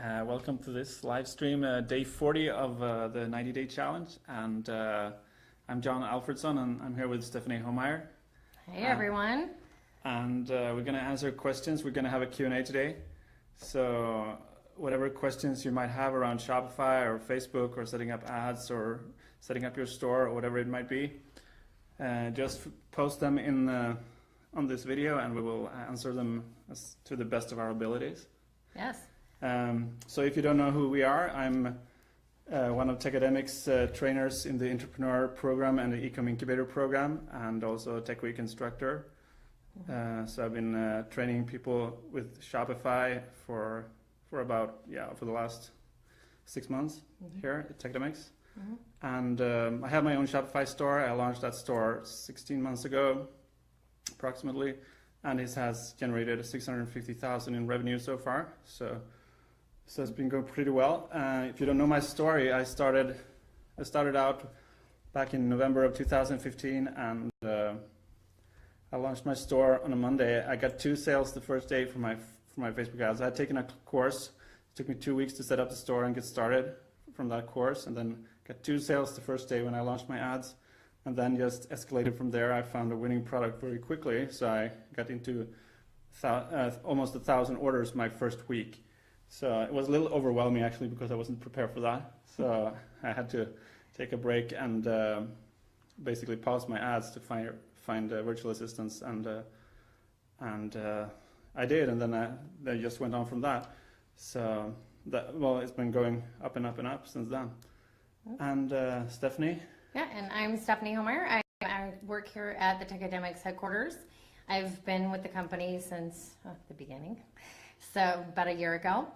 Welcome to this live stream, day 40 of the 90-day challenge. And I'm John Alfredson, and I'm here with Stephanie Homeyer. Hey, everyone. And we're going to answer questions. We're going to have a Q&A today. So whatever questions you might have around Shopify or Facebook or setting up ads or setting up your store or whatever it might be, just post them in on this video, and we will answer them to the best of our abilities. Yes. So if you don't know who we are, I'm one of Tecademics trainers in the Entrepreneur program and the ECOM Incubator program, and also a Tech Week instructor. So I've been training people with Shopify for about, for the last 6 months here at Tecademics. And I have my own Shopify store. I launched that store 16 months ago, approximately, and it has generated 650,000 in revenue so far. So it's been going pretty well. If you don't know my story, I started out back in November of 2015, and I launched my store on a Monday. I got 2 sales the first day for my Facebook ads. I had taken a course. It took me 2 weeks to set up the store and get started from that course, and then got 2 sales the first day when I launched my ads, and then just escalated from there. I found a winning product very quickly, so I got into almost 1,000 orders my first week. So it was a little overwhelming, actually, because I wasn't prepared for that. So I had to take a break and basically pause my ads to find virtual assistants, and I did, and then they just went on from that. So it's been going up and up and up since then. And Stephanie? Yeah, and I'm Stephanie Homeyer. I work here at the Tecademics headquarters. I've been with the company since the beginning, so about a year ago.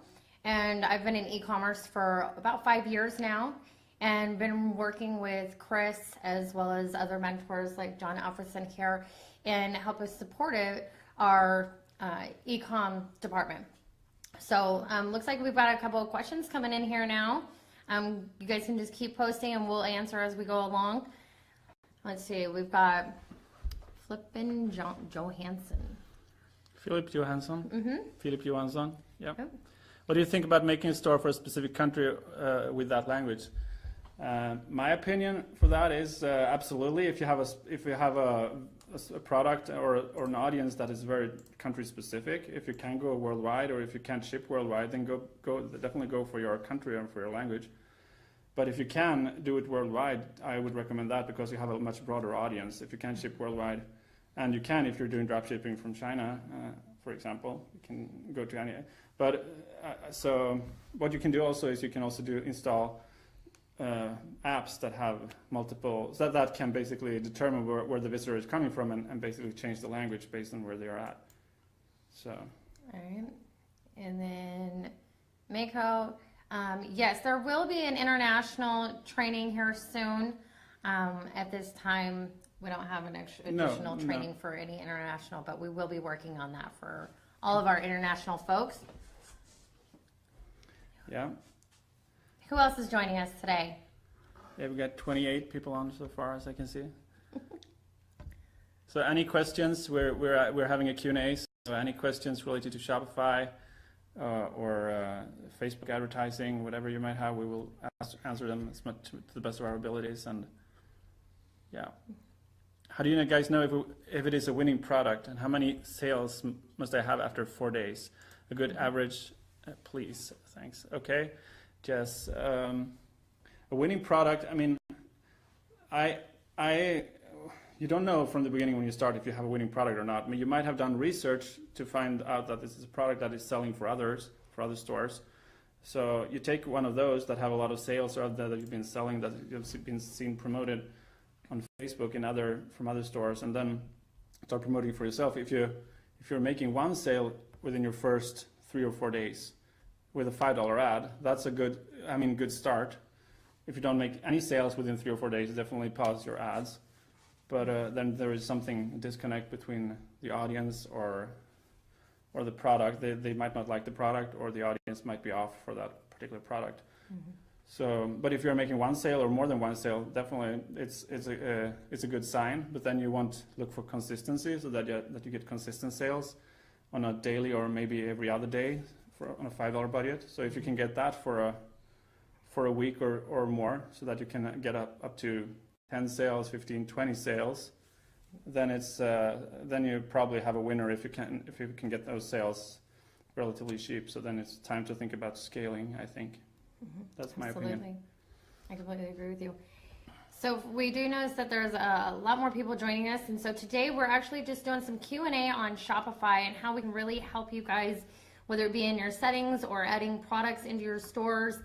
And I've been in e-commerce for about 5 years now, and been working with Chris as well as other mentors like John Alfredson here, and help us support our e-com department. So looks like we've got a couple of questions coming in here now. You guys can just keep posting and we'll answer as we go along. Let's see, we've got Flippin Johansson. Philip Johansson? Philip Johansson, yeah. Yep. What do you think about making a store for a specific country with that language? My opinion for that is absolutely. If you have a product or an audience that is very country specific, if you can go worldwide, or if you can't ship worldwide, then definitely go for your country and for your language. But if you can do it worldwide, I would recommend that, because you have a much broader audience. If you can ship worldwide, and you can if you're doing drop shipping from China, for example, you can go to any. But so what you can do also is you can also install apps that have multiple, so that can basically determine where the visitor is coming from, and basically change the language based on where they are at. So. All right. And then Mako, yes, there will be an international training here soon. At this time, we don't have an additional training for any international, but we will be working on that for all of our international folks. Yeah. Who else is joining us today? Yeah, we've got 28 people on so far, as I can see. So any questions? We're having a Q&A. So any questions related to Shopify or Facebook advertising, whatever you might have, we will answer them as much to the best of our abilities. And yeah, how do you guys know if it is a winning product, and how many sales must I have after 4 days? A good average, please. Thanks. Okay. Just a winning product. I mean, you don't know from the beginning when you start if you have a winning product or not. I mean, you might have done research to find out that this is a product that is selling for other stores. So you take one of those that have a lot of sales, or that you've been selling, that you've been seen promoted on Facebook and from other stores, and then start promoting for yourself. If you're making 1 sale within your first 3 or 4 days with a $5 ad, that's a good start. If you don't make any sales within 3 or 4 days, definitely pause your ads. But then there is something disconnect between the audience or the product. They might not like the product, or the audience might be off for that particular product. So, but if you're making 1 sale or more than 1 sale, definitely it's a good sign. But then you want to look for consistency, so that you get consistent sales on a daily or maybe every other day on a $5 budget. So if you can get that for a week or more, so that you can get up to 10 sales, 15, 20 sales, then then you probably have a winner if you can get those sales relatively cheap. So then it's time to think about scaling, I think. That's my opinion. I completely agree with you. So we do notice that there's a lot more people joining us, and so today we're actually just doing some Q&A on Shopify and how we can really help you guys, whether it be in your settings or adding products into your stores,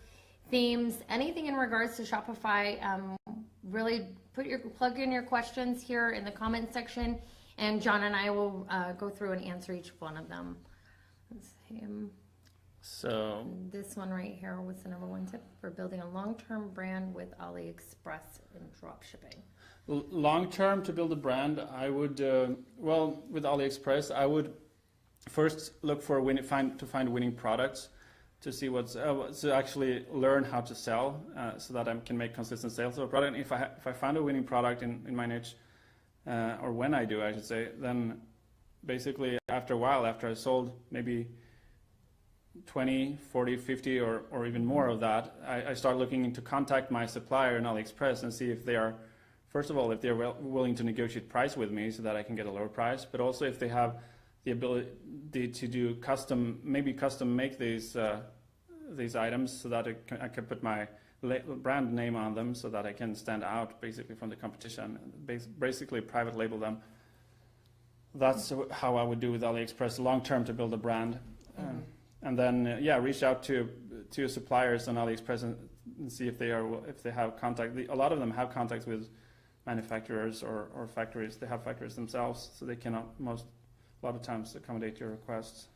themes, anything in regards to Shopify. Really plug in your questions here in the comment section, and John and I will go through and answer each one of them. Let's see. So this one right here, what's the number one tip for building a long-term brand with AliExpress and drop shipping? Long-term, to build a brand, I would, with AliExpress, I would first look for find winning products, to see to actually learn how to sell, so that I can make consistent sales of a product. And if I find a winning product in my niche, or when I do, I should say, then basically after a while, after I sold maybe 20, 40, 50 or even more of that, I start looking into contact my supplier in AliExpress and see if they are, first of all, if they're willing to negotiate price with me so that I can get a lower price, but also if they have the ability to do custom make these items, so that I can put my brand name on them, so that I can stand out basically from the competition, basically private label them. That's how I would do with AliExpress long term to build a brand. And then reach out to suppliers on AliExpress and see if they have contact. A lot of them have contacts with manufacturers or factories. They have factories themselves, so they cannot a lot of times accommodate your requests.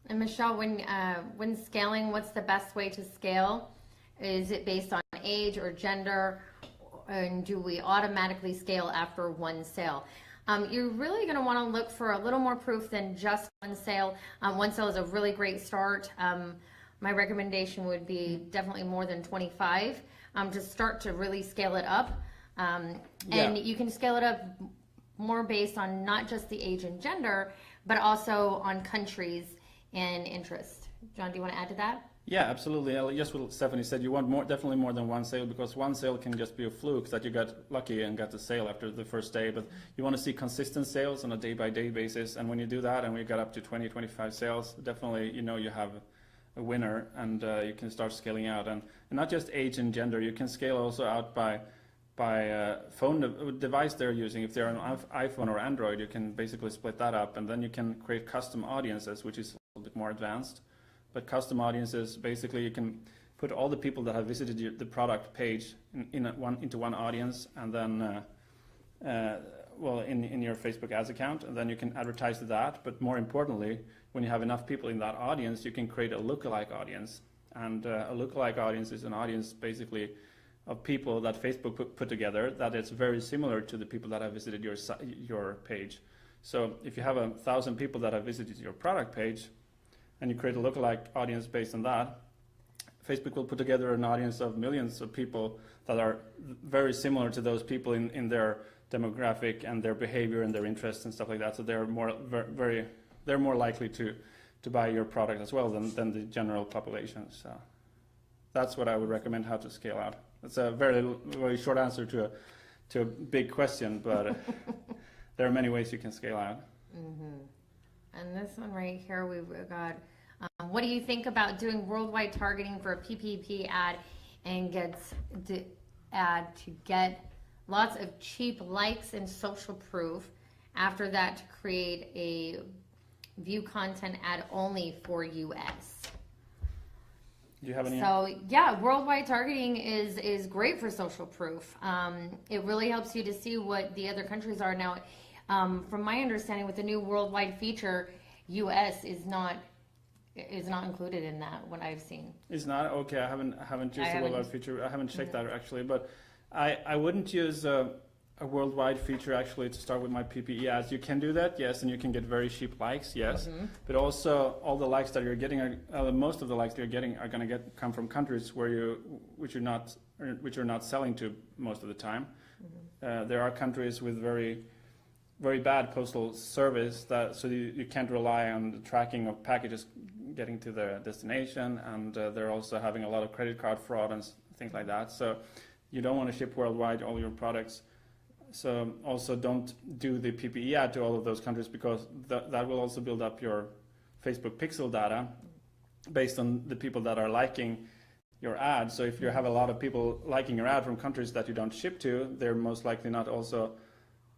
And Michelle, when scaling, what's the best way to scale? Is it based on age or gender, and do we automatically scale after one sale? You're really going to want to look for a little more proof than just one sale. One sale is a really great start. My recommendation would be definitely more than 25 to start to really scale it up. And you can scale it up more based on not just the age and gender, but also on countries and interest. John, do you want to add to that? Yeah, absolutely. Yes, what Stephanie said, you want definitely more than one sale, because one sale can just be a fluke that you got lucky and got the sale after the first day. But you want to see consistent sales on a day-by-day basis. And when you do that, and we got up to 20, 25 sales, definitely you have a winner, and you can start scaling out. And not just age and gender, you can scale also out by phone device they're using. If they're on iPhone or Android, you can basically split that up, and then you can create custom audiences, which is a little bit more advanced. But custom audiences, basically you can put all the people that have visited the product page into one audience, and then in your Facebook ads account, and then you can advertise to that. But more importantly, when you have enough people in that audience, you can create a lookalike audience. And a lookalike audience is an audience basically of people that Facebook put together that is very similar to the people that have visited your page. So if you have 1,000 people that have visited your product page, and you create a lookalike audience based on that, Facebook will put together an audience of millions of people that are very similar to those people in their demographic and their behavior and their interests and stuff like that. So they're more likely to buy your product as well than the general population. So that's what I would recommend, how to scale out. That's a very, very short answer to a big question, but there are many ways you can scale out. Mm-hmm. And this one right here, we've got, what do you think about doing worldwide targeting for a PPP ad and get lots of cheap likes and social proof? After that, to create a view content ad only for US. Do you have any? So yeah, worldwide targeting is great for social proof. It really helps you to see what the other countries are now. From my understanding, with the new worldwide feature, US is not included in that. What I've seen. It's not? Okay, I haven't used the worldwide feature. I haven't checked that actually, but I wouldn't use a worldwide feature actually to start with my PPE ads. You can do that, yes, and you can get very cheap likes, yes, but also all the likes that you're getting, most of the likes that you're getting are going to come from countries which you're not selling to most of the time. There are countries with very very bad postal service, so you can't rely on the tracking of packages getting to their destination, and they're also having a lot of credit card fraud and things like that. So you don't want to ship worldwide all your products. So also don't do the PPE ad to all of those countries, because that will also build up your Facebook pixel data based on the people that are liking your ad. So if you have a lot of people liking your ad from countries that you don't ship to, they're most likely not also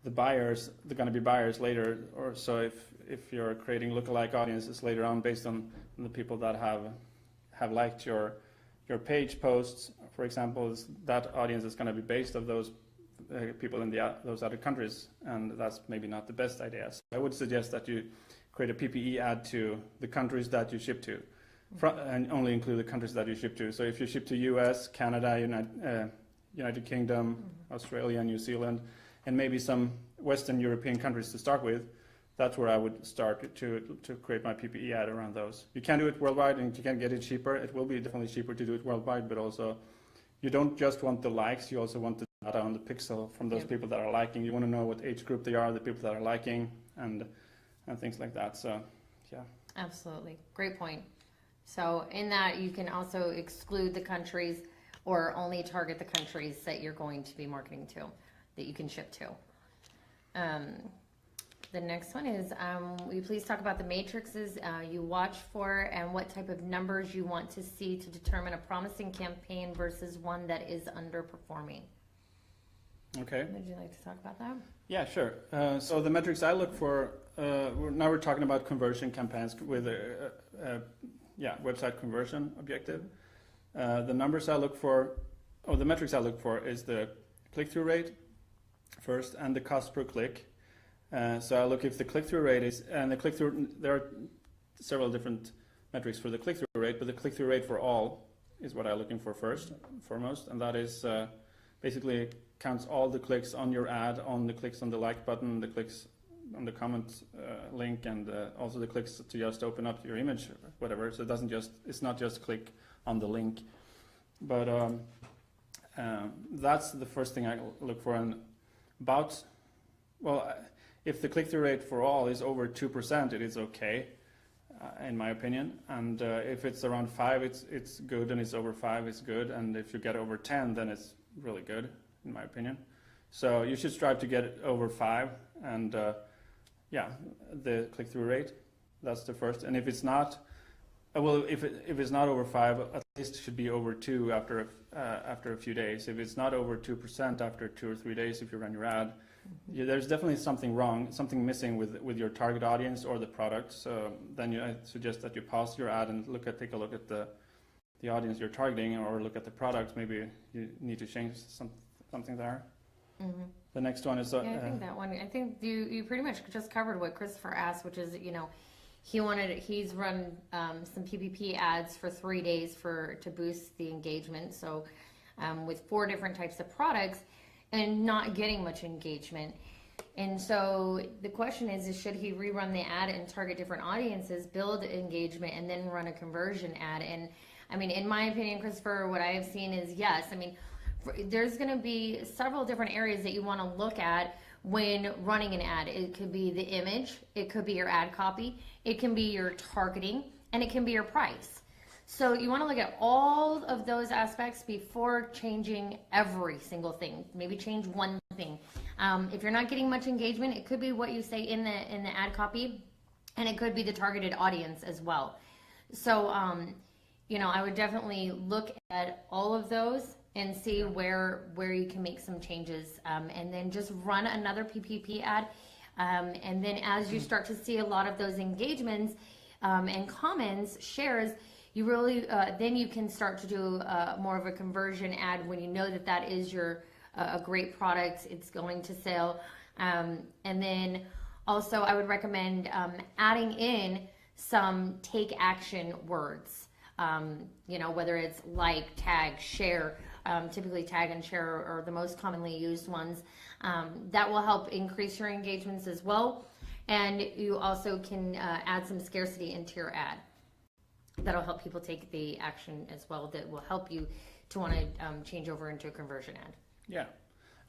the buyers. They're going to be buyers later. Or so if you're creating lookalike audiences later on based on the people that have liked your page posts, for example, that audience is going to be based of those people in those other countries, and that's maybe not the best idea. So I would suggest that you create a PPE ad to the countries that you ship to, and only include the countries that you ship to. So if you ship to US, Canada, United Kingdom, Australia, New Zealand, and maybe some Western European countries to start with, that's where I would start to create my PPE ad around those. You can do it worldwide, and you can get it cheaper. It will be definitely cheaper to do it worldwide, but also you don't just want the likes, you also want the data on the pixel from those people that are liking. You want to know what age group they are, the people that are liking, and things like that. So, yeah. Absolutely. Great point. So in that, you can also exclude the countries or only target the countries that you're going to be marketing to, that you can ship to. The next one is, will you please talk about the matrices you watch for and what type of numbers you want to see to determine a promising campaign versus one that is underperforming? Okay. Would you like to talk about that? Yeah, sure. So the metrics I look for, now we're talking about conversion campaigns with a website conversion objective. The numbers I look for, the metrics I look for is the click-through rate first and the cost per click. So I look if the click-through rate is, and the click-through, there are several different metrics for the click-through rate, but the click-through rate for all is what I'm looking for foremost, and that is basically counts all the clicks on your ad, on the clicks on the like button, the clicks on the comment link, and also the clicks to just open up your image, whatever. So it's not just click on the link, but that's the first thing I look for. And if the click-through rate for all is over 2%, it is okay, in my opinion. And if it's around 5, it's good, and it's over 5, it's good. And if you get over 10, then it's really good, in my opinion. So you should strive to get it over 5, and the click-through rate. That's the first. And if it's not, if it's not over 5, at least it should be over 2 after a few days. If it's not over 2% after 2 or 3 days, if you run your ad, there's definitely something wrong, something missing with your target audience or the product. So then I suggest that you pause your ad and take a look at the audience you're targeting, or look at the product. Maybe you need to change something there. Mm-hmm. The next one is... I think that one. I think you pretty much just covered what Christopher asked, which is, he's run some PPP ads for 3 days to boost the engagement. So with 4 different types of products, and not getting much engagement. And so the question is should he rerun the ad and target different audiences, build engagement, and then run a conversion ad? And I mean, in my opinion, Christopher, what I have seen is yes. I mean, there's going to be several different areas that you want to look at when running an ad. It could be the image, it could be your ad copy, it can be your targeting, and it can be your price. So you want to look at all of those aspects before changing every single thing. Maybe change one thing. If you're not getting much engagement, it could be what you say in the ad copy, and it could be the targeted audience as well. So, I would definitely look at all of those and see where you can make some changes, and then just run another PPP ad. And then as you start to see a lot of those engagements and comments, shares, you really then you can start to do more of a conversion ad when you know that is your a great product, it's going to sell. And then also I would recommend adding in some take action words, whether it's like, tag, share. Typically tag and share are the most commonly used ones. That will help increase your engagements as well. And you also can add some scarcity into your ad. That'll help people take the action as well. That will help you to want to change over into a conversion ad. Yeah,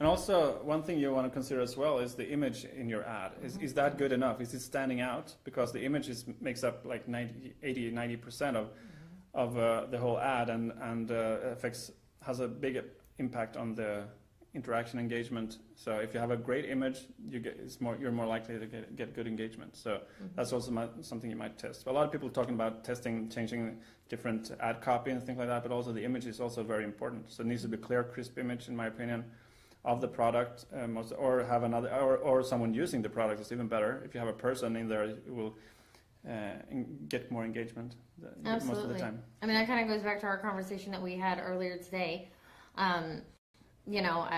And also, one thing you want to consider as well is the image in your ad. Is that good enough? Is it standing out? Because the image makes up like 80-90% of the whole ad, and has a big impact on the interaction engagement. So if you have a great image, you're more likely to get good engagement. So that's also something you might test. A lot of people talking about testing, changing different ad copy and things like that, but also the image is also very important. So it needs to be a clear, crisp image, in my opinion, of the product, or have another, or someone using the product is even better. If you have a person in there, it will get more engagement most of the time. I mean, that kind of goes back to our conversation that we had earlier today. You know,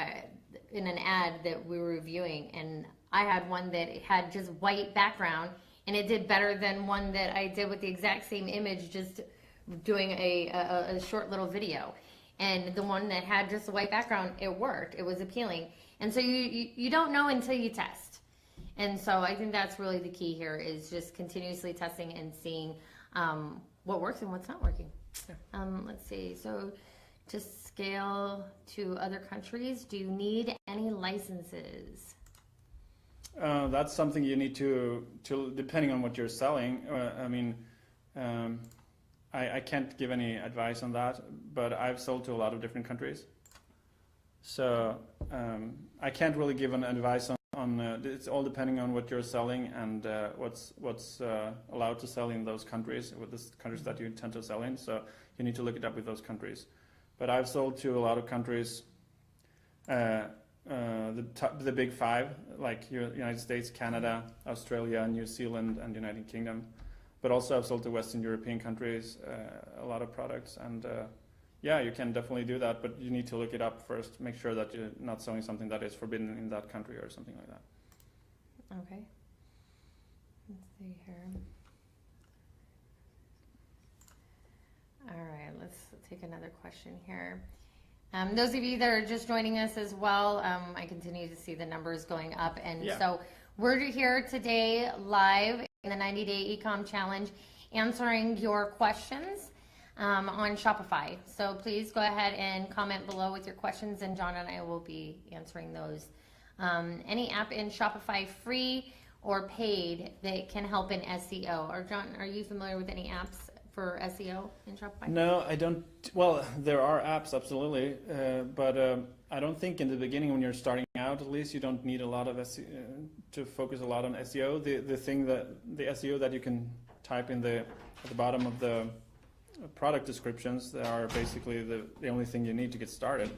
in an ad that we were reviewing, and I had one that had just white background, and it did better than one that I did with the exact same image, just doing a short little video. And the one that had just a white background, it worked. It was appealing. And so you don't know until you test. And so I think that's really the key here, is just continuously testing and seeing what works and what's not working. Yeah. Let's see. So to scale to other countries, do you need any licenses? That's something you need to depending on what you're selling. I mean, I can't give any advice on that, but I've sold to a lot of different countries. So I can't really give an advice on it's all depending on what you're selling and what's allowed to sell in those countries, with the countries that you intend to sell in. So you need to look it up with those countries. But I've sold to a lot of countries, the big five, like United States, Canada, Australia, New Zealand, and United Kingdom. But also I've sold to Western European countries, a lot of products. And yeah, you can definitely do that, but you need to look it up first. Make sure that you're not selling something that is forbidden in that country or something like that. Okay. Let's see here. All right, let's take another question here. Those of you that are just joining us as well, I continue to see the numbers going up. And so we're here today live in the 90-day ECOM challenge, answering your questions on Shopify. So please go ahead and comment below with your questions, and John and I will be answering those. Any app in Shopify, free or paid, that can help in SEO? Or John, are you familiar with any apps for SEO in Shopify? No, I don't. Well, there are apps, absolutely, but I don't think in the beginning, when you're starting out, at least, you don't need a lot of SEO, to focus a lot on SEO. The SEO that you can type in at the bottom of the product descriptions, they are basically the only thing you need to get started.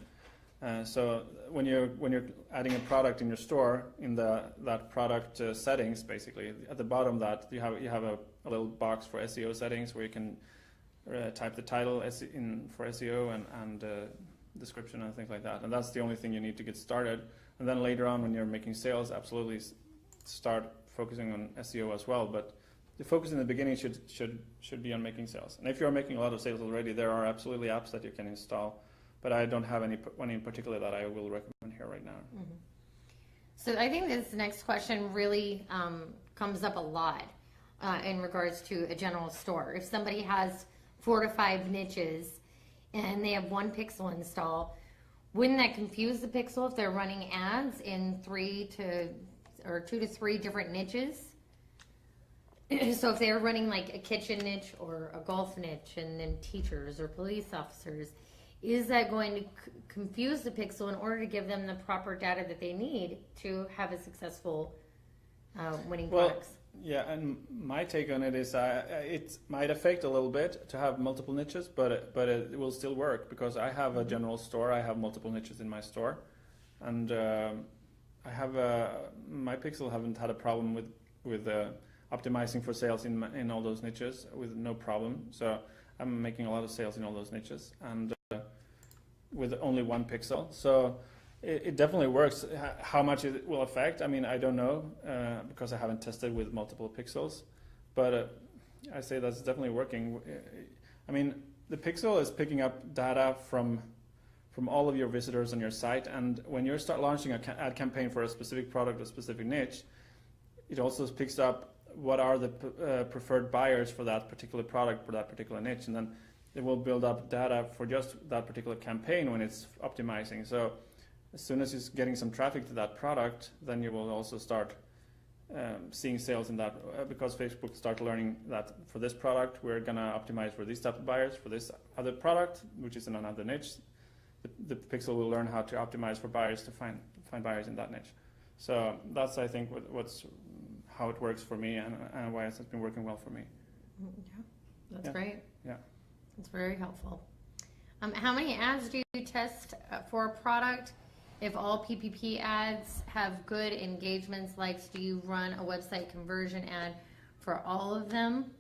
So when you're adding a product in your store, in that product settings, basically at the bottom of that you have a little box for SEO settings where you can type the title for SEO and description and things like that. And that's the only thing you need to get started. And then later on, when you're making sales, absolutely start focusing on SEO as well. But the focus in the beginning should be on making sales. And if you're making a lot of sales already, there are absolutely apps that you can install. But I don't have one in particular that I will recommend here right now. Mm-hmm. So I think this next question really comes up a lot in regards to a general store. If somebody has 4 to 5 niches and they have 1 pixel install, wouldn't that confuse the pixel if they're running ads in 2 to 3 different niches? So if they're running like a kitchen niche or a golf niche, and then teachers or police officers, is that going to confuse the pixel in order to give them the proper data that they need to have a successful winning products? Yeah, and my take on it is it might affect a little bit to have multiple niches, but it will still work, because I have a general store. I have multiple niches in my store, and I have my pixel haven't had a problem with optimizing for sales in all those niches with no problem. So I'm making a lot of sales in all those niches, and with only 1 pixel. So it definitely works. How much it will affect, I mean, I don't know, because I haven't tested with multiple pixels, but I say that's definitely working. I mean, the pixel is picking up data from all of your visitors on your site, and when you start launching an ad campaign for a specific product or specific niche, it also picks up what are the preferred buyers for that particular product, for that particular niche, and then it will build up data for just that particular campaign when it's optimizing. So as soon as you're getting some traffic to that product, then you will also start seeing sales in that, because Facebook start learning that for this product, we're going to optimize for these type of buyers. For this other product, which is in another niche, the pixel will learn how to optimize for buyers to find buyers in that niche. So that's, I think, how it works for me, and why it's been working well for me. Yeah, that's great. Yeah. It's very helpful. How many ads do you test for a product? If all PPP ads have good engagements, likes, do you run a website conversion ad for all of them?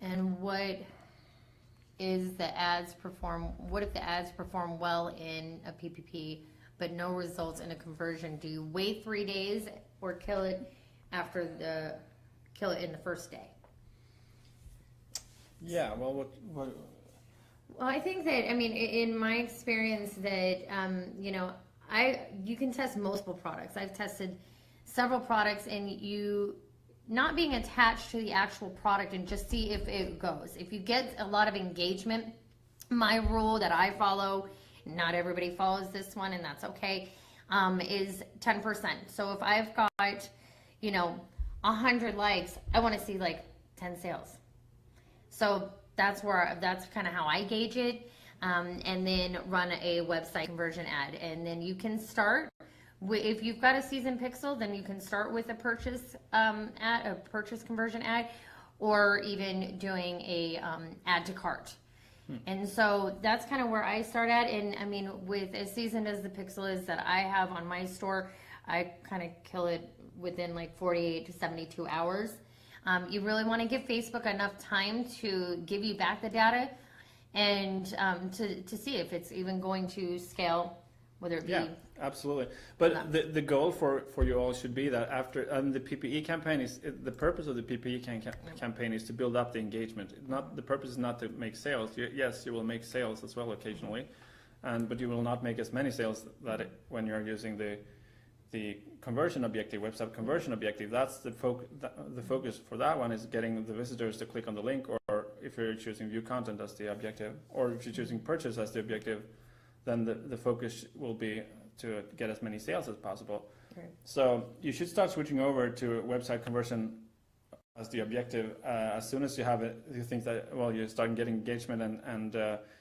And what if the ads perform well in a PPP but no results in a conversion? Do you wait 3 days or kill it in the first day? Yeah, well, what? Well, I think that, in my experience that, you can test multiple products. I've tested several products, and you not being attached to the actual product and just see if it goes. If you get a lot of engagement, my rule that I follow, not everybody follows this one, and that's okay, is 10%. So if I've got, 100 likes, I want to see like 10 sales. So that's kind of how I gauge it. And then run a website conversion ad. And then you can start, if you've got a seasoned pixel, then you can start with a purchase conversion ad, or even doing a add to cart. And so that's kind of where I start at. And with as seasoned as the pixel is that I have on my store, I kind of kill it within like 48 to 72 hours. You really want to give Facebook enough time to give you back the data, and to see if it's even going to scale, whether it be... Yeah, absolutely. But the goal for you all should be that after the PPE campaign the purpose of the PPE campaign is to build up the engagement. The purpose is not to make sales. Yes, you will make sales as well occasionally, but you will not make as many sales when you're using the conversion objective, website conversion objective. That's the focus for that one, is getting the visitors to click on the link, or if you're choosing view content as the objective, or if you're choosing purchase as the objective, then the focus will be to get as many sales as possible. Okay. So you should start switching over to website conversion as the objective as soon as you have it. You think that, you're starting getting engagement, and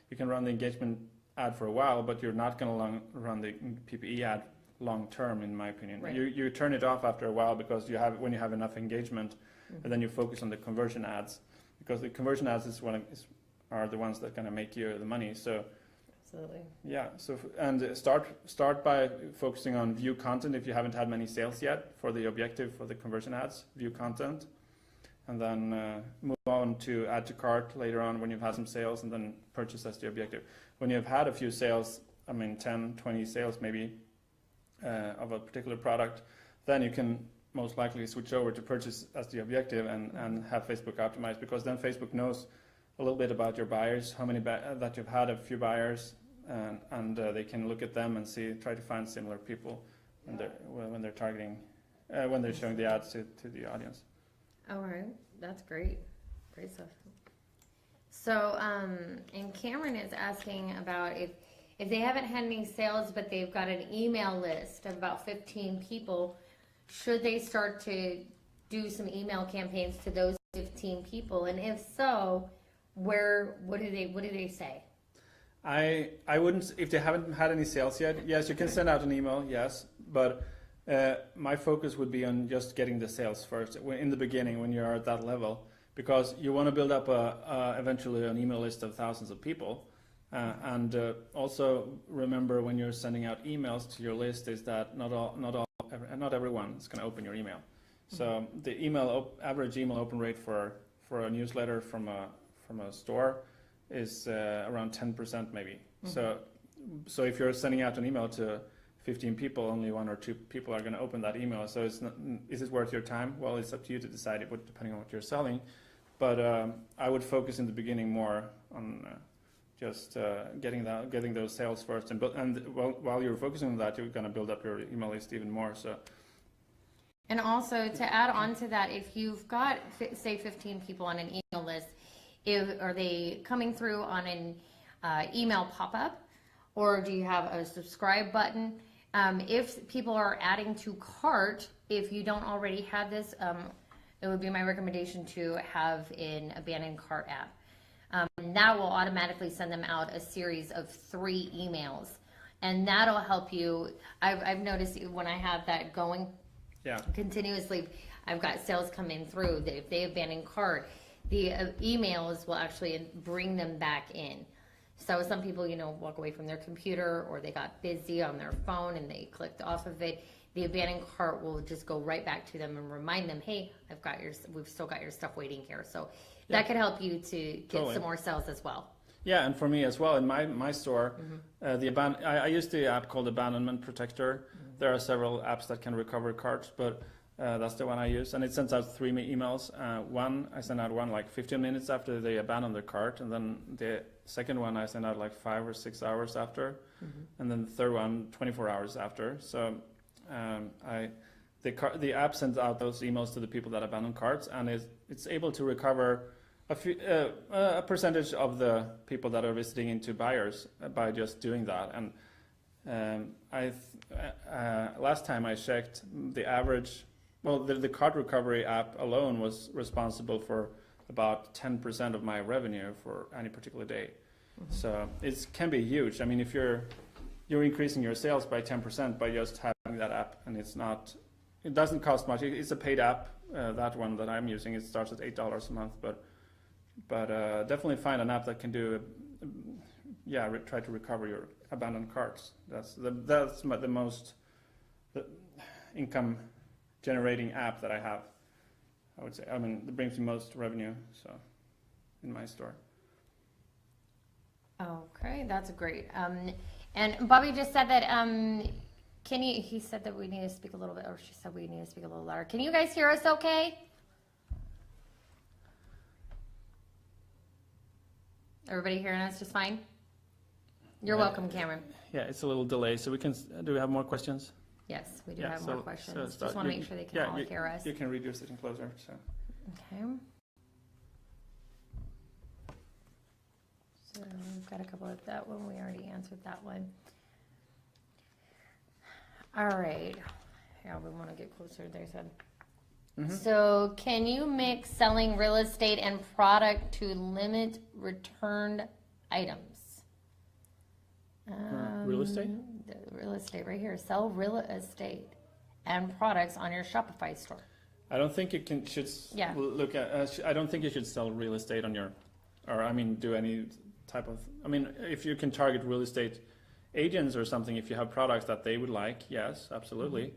you can run the engagement ad for a while, but you're not going to run the PPE ad long term, in my opinion. Right. You turn it off after a while, because when you have enough engagement, and then you focus on the conversion ads, because the conversion ads are the ones that are going to make you the money. So absolutely. Yeah. So start by focusing on view content if you haven't had many sales yet for the objective for the conversion ads, view content, and then move on to add to cart later on when you've had some sales, and then purchase as the objective. When you've had a few sales, 10, 20 sales maybe, of a particular product, then you can most likely switch over to purchase as the objective and have Facebook optimized, because then Facebook knows a little bit about your buyers, how many that you've had a few buyers, and they can look at them and try to find similar people when they're targeting, when they're showing the ads to the audience. All right, that's great stuff. So, and Cameron is asking about if they haven't had any sales, but they've got an email list of about 15 people, should they start to do some email campaigns to those 15 people? And if so, what do they say? I wouldn't, if they haven't had any sales yet, yes, you can send out an email, yes, but my focus would be on just getting the sales first in the beginning when you're at that level, because you want to build up eventually an email list of thousands of people. And also remember, when you're sending out emails to your list, is that not everyone is going to open your email. So the average email open rate for a newsletter from a store is around 10% maybe. So if you're sending out an email to 15 people, only 1 or 2 people are going to open that email. So is it worth your time? Well, it's up to you to decide it, depending on what you're selling. But I would focus in the beginning more on just getting those sales first, and while you're focusing on that, you're going to build up your email list even more. So, and also to add on to that, if you've got say 15 people on an email list, are they coming through on an email pop-up, or do you have a subscribe button? If people are adding to cart, if you don't already have this, it would be my recommendation to have an abandoned cart app. That will automatically send them out a series of 3 emails, and that'll help you. I've noticed when I have that going continuously, I've got sales coming through that if they abandon cart, the emails will actually bring them back in. So some people, walk away from their computer or they got busy on their phone and they clicked off of it. The abandoned cart will just go right back to them and remind them, hey, we've still got your stuff waiting here. So that could help you to get some more sales as well. Yeah, and for me as well, in my store, I use the app called Abandonment Protector. There are several apps that can recover carts, but that's the one I use, and it sends out 3 emails. I send out one like 15 minutes after they abandon their cart, and then the second one I send out like 5 or 6 hours after, and then the third one 24 hours after. So the app sends out those emails to the people that abandon carts, and it's able to recover a percentage of the people that are visiting into buyers by just doing that. And last time I checked, the average. Well, the cart recovery app alone was responsible for about 10% of my revenue for any particular day. So it can be huge. I mean, if you're increasing your sales by 10% by just having that app, and it doesn't cost much. It's a paid app. That one that I'm using, it starts at $8 a month, but definitely find an app that can do, try to recover your abandoned carts. That's the most income generating app that I have, I would say. I mean, it brings me most revenue, so, in my store. Okay, that's great. And Bobby just said that, he said that we need to speak a little bit, or she said we need to speak a little louder. Can you guys hear us okay? Everybody hearing us just fine? You're welcome, Cameron. Yeah, it's a little delay, so do we have more questions? Yes, we do have more questions. Just want to make sure they can all hear us. You can read your sitting closer. So. Okay. So we've got a couple of that one. We already answered that one. All right. Yeah, we want to get closer, they said. So can you mix selling real estate and product to limit returned items? Real estate? Real estate right here. Sell real estate and products on your Shopify store. I don't think you should look at. I don't think you should sell real estate on do any type of. I mean, if you can target real estate agents or something, if you have products that they would like, yes, absolutely.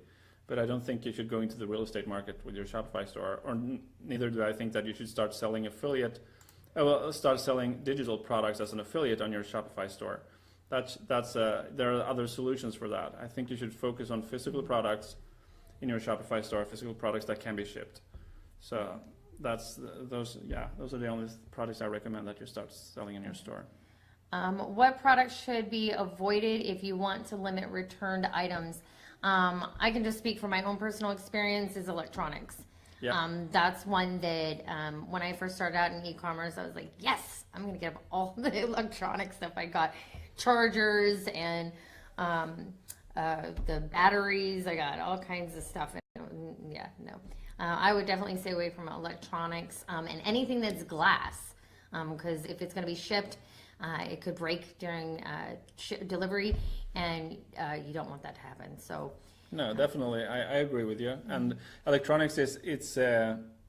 But I don't think you should go into the real estate market with your Shopify store, or neither do I think that you should start selling start selling digital products as an affiliate on your Shopify store. There are other solutions for that. I think you should focus on physical products in your Shopify store, physical products that can be shipped. So those are the only products I recommend that you start selling in your store. What products should be avoided if you want to limit returned items? I can just speak from my own personal experience is electronics. Yeah. That's one that when I first started out in e-commerce, I was like, yes, I'm going to get all the electronic stuff I got. Chargers and the batteries. I got all kinds of stuff. I would definitely stay away from electronics and anything that's glass, because if it's going to be shipped, it could break during delivery, and you don't want that to happen. So no, definitely, I agree with you. And electronics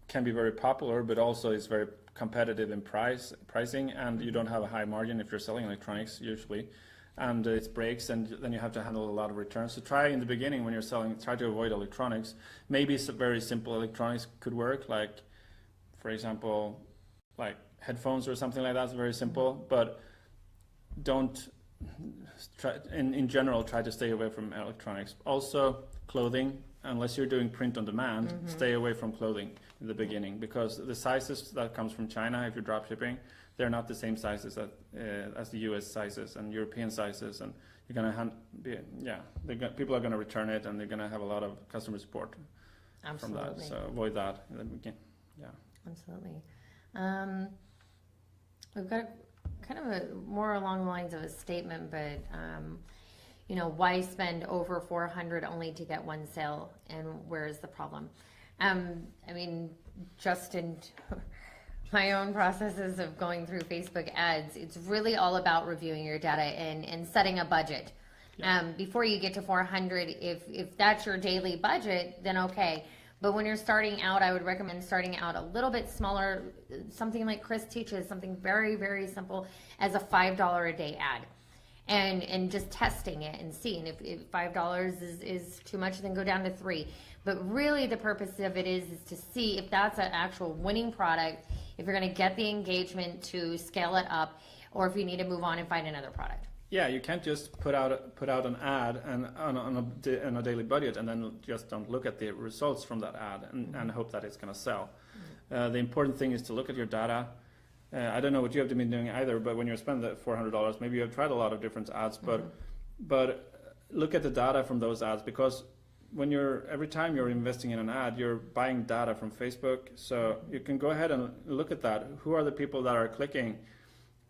can be very popular, but also it's very competitive in pricing, and you don't have a high margin if you're selling electronics usually, and it breaks, and then you have to handle a lot of returns. So try in the beginning when you're selling, try to avoid electronics. Maybe some very simple electronics could work, like for example, like headphones or something like that. It's very simple, but don't try. In general, try to stay away from electronics. Also, clothing. Unless you're doing print on demand, stay away from clothing in the beginning, because the sizes that comes from China, if you're drop shipping, they're not the same sizes as the US sizes and European sizes, and you're gonna people are gonna return it, and they're gonna have a lot of customer support from that. So avoid that in the beginning. Yeah. Absolutely. We've got kind of more along the lines of a statement, but why spend over 400 only to get one sale, and where is the problem? I mean, just in my own processes of going through Facebook ads, it's really all about reviewing your data and setting a budget. Before you get to 400, if that's your daily budget, then okay. But when you're starting out, I would recommend starting out a little bit smaller, something like Chris teaches, something very, very simple as a $5 a day ad. And just testing it and seeing if $5 is too much, then go down to $3. But really the purpose of it is to see if that's an actual winning product, if you're going to get the engagement to scale it up, or if you need to move on and find another product. Yeah, you can't just put out an ad and on a daily budget and then just don't look at the results from that ad and hope that it's going to sell. The important thing is to look at your data. I don't know what you have been doing either, but when you spend the $400, maybe you have tried a lot of different ads, but look at the data from those ads, because every time you're investing in an ad, you're buying data from Facebook. So you can go ahead and look at that. Who are the people that are clicking?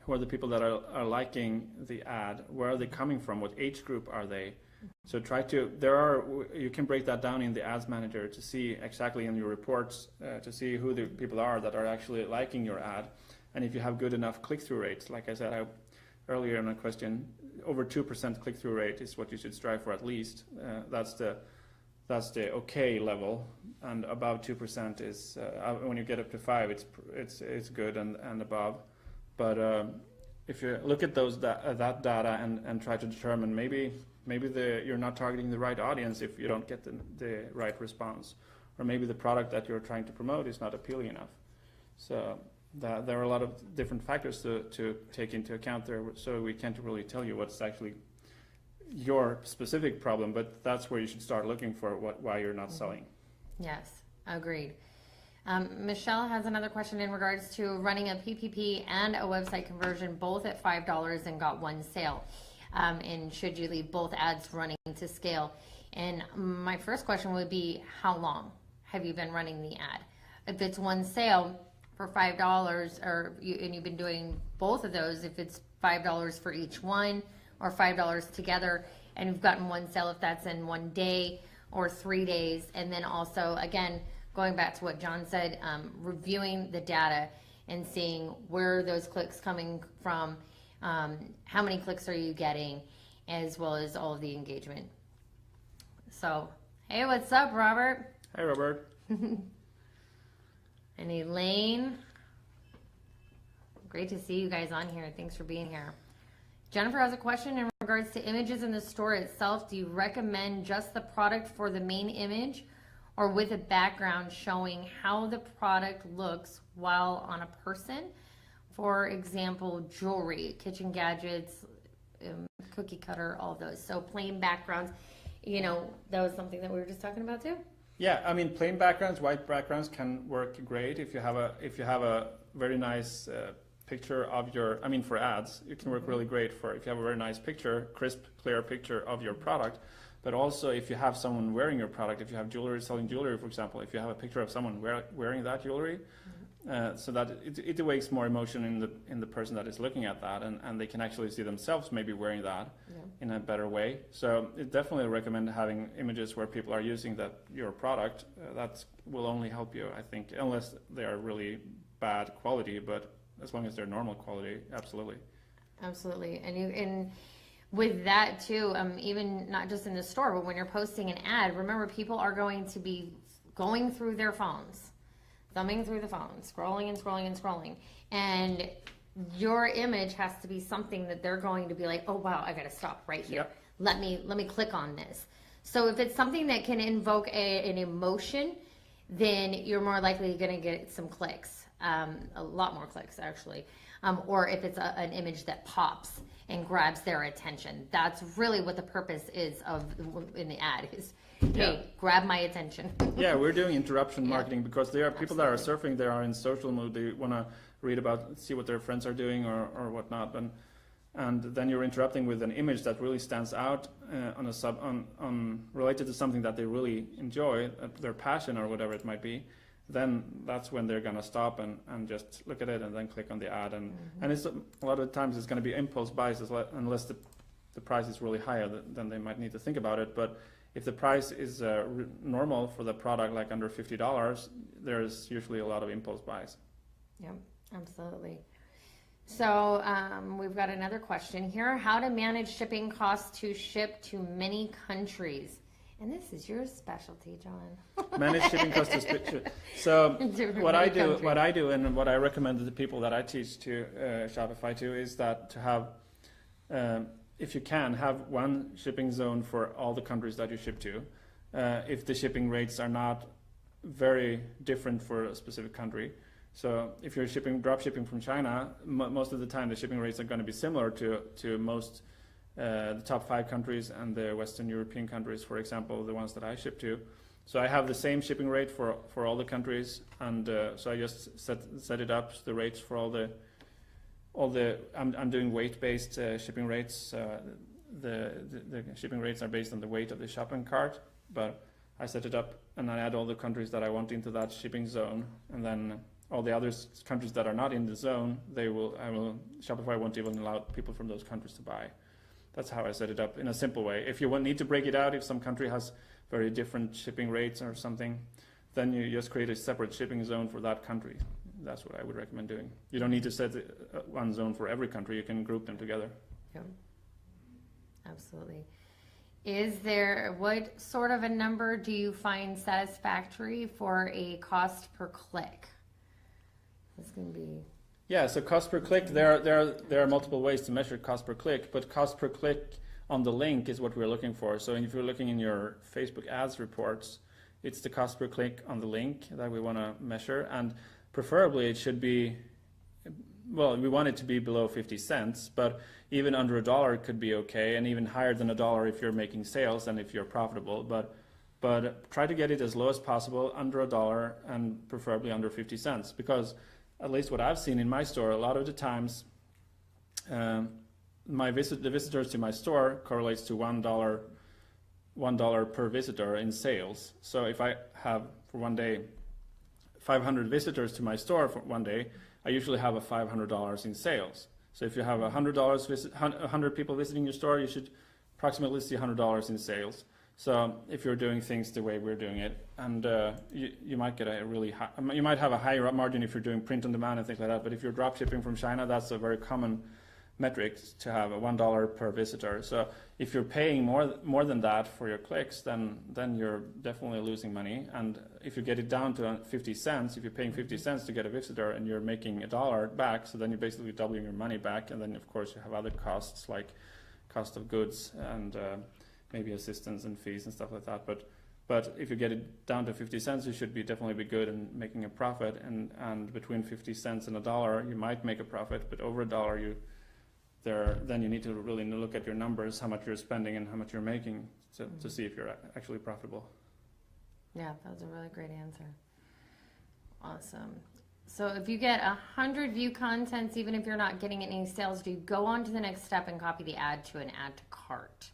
Who are the people that are liking the ad? Where are they coming from? What age group are they? So you can break that down in the ads manager to see exactly in your reports to see who the people are that are actually liking your ad. And if you have good enough click-through rates, like I said earlier in a question, over 2% click-through rate is what you should strive for at least. That's the okay level, and above 2% is when you get up to 5, it's good and above. But if you look at that data and try to determine maybe you're not targeting the right audience if you don't get the right response, or maybe the product that you're trying to promote is not appealing enough. So there are a lot of different factors to take into account there. So we can't really tell you what's actually your specific problem, but that's where you should start looking for why you're not selling. Yes, agreed. Michelle has another question in regards to running a PPP and a website conversion, both at $5 and got one sale. And should you leave both ads running to scale? And my first question would be, how long have you been running the ad? If it's one sale for $5, and you've been doing both of those, if it's $5 for each one or $5 together, and you've gotten one sale, if that's in 1 day or 3 days, and then also, again, going back to what John said, reviewing the data and seeing where are those clicks coming from, how many clicks are you getting, as well as all of the engagement. So, hey, what's up, Robert? Hi, Robert. And Elaine. Great to see you guys on here. Thanks for being here. Jennifer has a question in regards to images in the store itself. Do you recommend just the product for the main image, or with a background showing how the product looks while on a person? For example, jewelry, kitchen gadgets, cookie cutter, all of those. So plain backgrounds, that was something that we were just talking about too. Yeah, I mean, plain backgrounds, white backgrounds can work great if you have a very nice picture of for ads, it can work really great if you have a very nice picture, crisp, clear picture of your product. But also if you have someone wearing your product, if you have selling jewelry, for example, if you have a picture of someone wearing that jewelry, so that it awakes more emotion in the person that is looking at that, and they can actually see themselves maybe wearing that in a better way. So it definitely recommend having images where people are using your product. That will only help you, I think, unless they are really bad quality, but as long as they're normal quality, absolutely. Absolutely. And with that too, even not just in the store, but when you're posting an ad, remember people are going to be going through their phones, thumbing through the phone, scrolling and scrolling and scrolling. And your image has to be something that they're going to be like, oh wow, I gotta stop right here. Yep. Let me click on this. So if it's something that can invoke an emotion, then you're more likely gonna get some clicks, a lot more clicks actually. Or if it's an image that pops and grabs their attention. That's really what the purpose is in the ad is, hey, grab my attention. Yeah, we're doing interruption marketing because there are people that are surfing, they are in social mode, they want to read about, see what their friends are doing or whatnot, and then you're interrupting with an image that really stands out related to something that they really enjoy, their passion or whatever it might be. Then that's when they're going to stop and just look at it and then click on the ad. And it's a lot of times it's going to be impulse buys unless the price is really higher, then they might need to think about it. But if the price is normal for the product, like under $50, there's usually a lot of impulse buys. Yep, absolutely. So we've got another question here. How to manage shipping costs to ship to many countries? And this is your specialty, John. Manage shipping costs to ship. So what I do and what I recommend to the people that I teach to Shopify to is that to have, if you can, have one shipping zone for all the countries that you ship to. If the shipping rates are not very different for a specific country. So if you're drop shipping from China, most of the time the shipping rates are going to be similar to most the top 5 countries and the Western European countries, for example, the ones that I ship to. So I have the same shipping rate for all the countries, and so I just set it up, the rates for all the I'm doing weight-based shipping rates. The shipping rates are based on the weight of the shopping cart, but I set it up and I add all the countries that I want into that shipping zone, and then all the other countries that are not in the zone, Shopify won't even allow people from those countries to buy. That's how I set it up in a simple way. If you need to break it out, if some country has very different shipping rates or something, then you just create a separate shipping zone for that country. That's what I would recommend doing. You don't need to set one zone for every country. You can group them together. Yeah, absolutely. What sort of a number do you find satisfactory for a cost per click? It's going to be... Yeah, so cost per click, there are multiple ways to measure cost per click, but cost per click on the link is what we're looking for. So if you're looking in your Facebook ads reports, it's the cost per click on the link that we want to measure, and preferably it should be, well, we want it to be below 50 cents, but even under $1 could be okay, and even higher than $1 if you're making sales and if you're profitable. But try to get it as low as possible, under $1, and preferably under 50 cents, because at least what I've seen in my store, a lot of the times, the visitors to my store correlates to $1 per visitor in sales. So if I have for one day 500 visitors to my store for one day, I usually have $500 in sales. So if you have 100 people visiting your store, you should approximately see $100 in sales. So if you're doing things the way we're doing it, and you might get a really high, you might have a higher margin if you're doing print on demand and things like that. But if you're drop shipping from China, that's a very common metric to have a $1 per visitor. So if you're paying more than that for your clicks, then you're definitely losing money. And if you get it down to 50 cents, if you're paying 50 cents to get a visitor and you're making $1 back, so then you're basically doubling your money back. And then of course you have other costs like cost of goods and maybe assistance and fees and stuff like that. But if you get it down to 50 cents, you should definitely be good in making a profit. And between 50 cents and $1, you might make a profit. But over $1, then you need to really look at your numbers, how much you're spending and how much you're making to see if you're actually profitable. Yeah, that was a really great answer. Awesome. So if you get 100 view contents, even if you're not getting any sales, do you go on to the next step and copy the ad to an add to cart?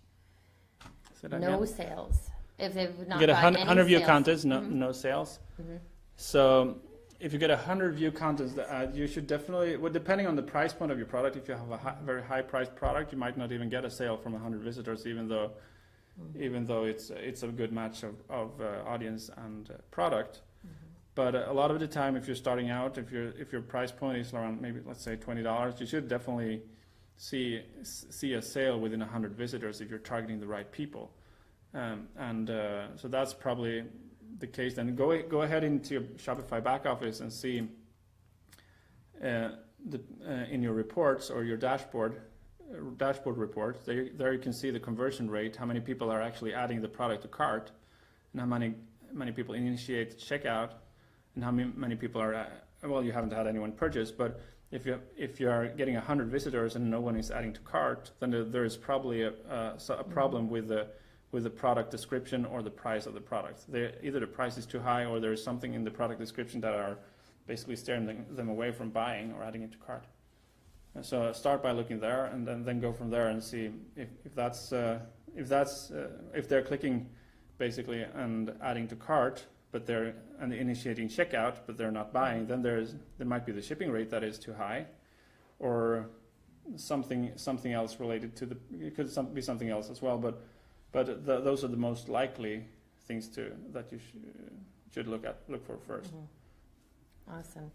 No sales. If they've not you get 100 view sales. Contents, no sales. Mm-hmm. So if you get 100 view contents, you should definitely, well, depending on the price point of your product, if you have a very high priced product, you might not even get a sale from 100 visitors, even though it's a good match of audience and product. Mm-hmm. But a lot of the time, if you're starting out, if your price point is around maybe let's say $20, you should definitely see a sale within 100 visitors if you're targeting the right people, so that's probably the case. Then go ahead into your Shopify back office and see in your reports or your dashboard reports. There you can see the conversion rate, how many people are actually adding the product to cart, and how many people initiate checkout, and how many people are you haven't had anyone purchase, but if you are getting 100 visitors and no one is adding to cart, then there is probably a problem with the product description or the price of the product. Either the price is too high or there is something in the product description that are basically steering them away from buying or adding it to cart. And so start by looking there, and then go from there and see if they're clicking basically and adding to cart, but they're initiating checkout, but they're not buying, then there might be the shipping rate that is too high, or something else related to it could be something else as well, but those are the most likely things that you should look for first. Awesome.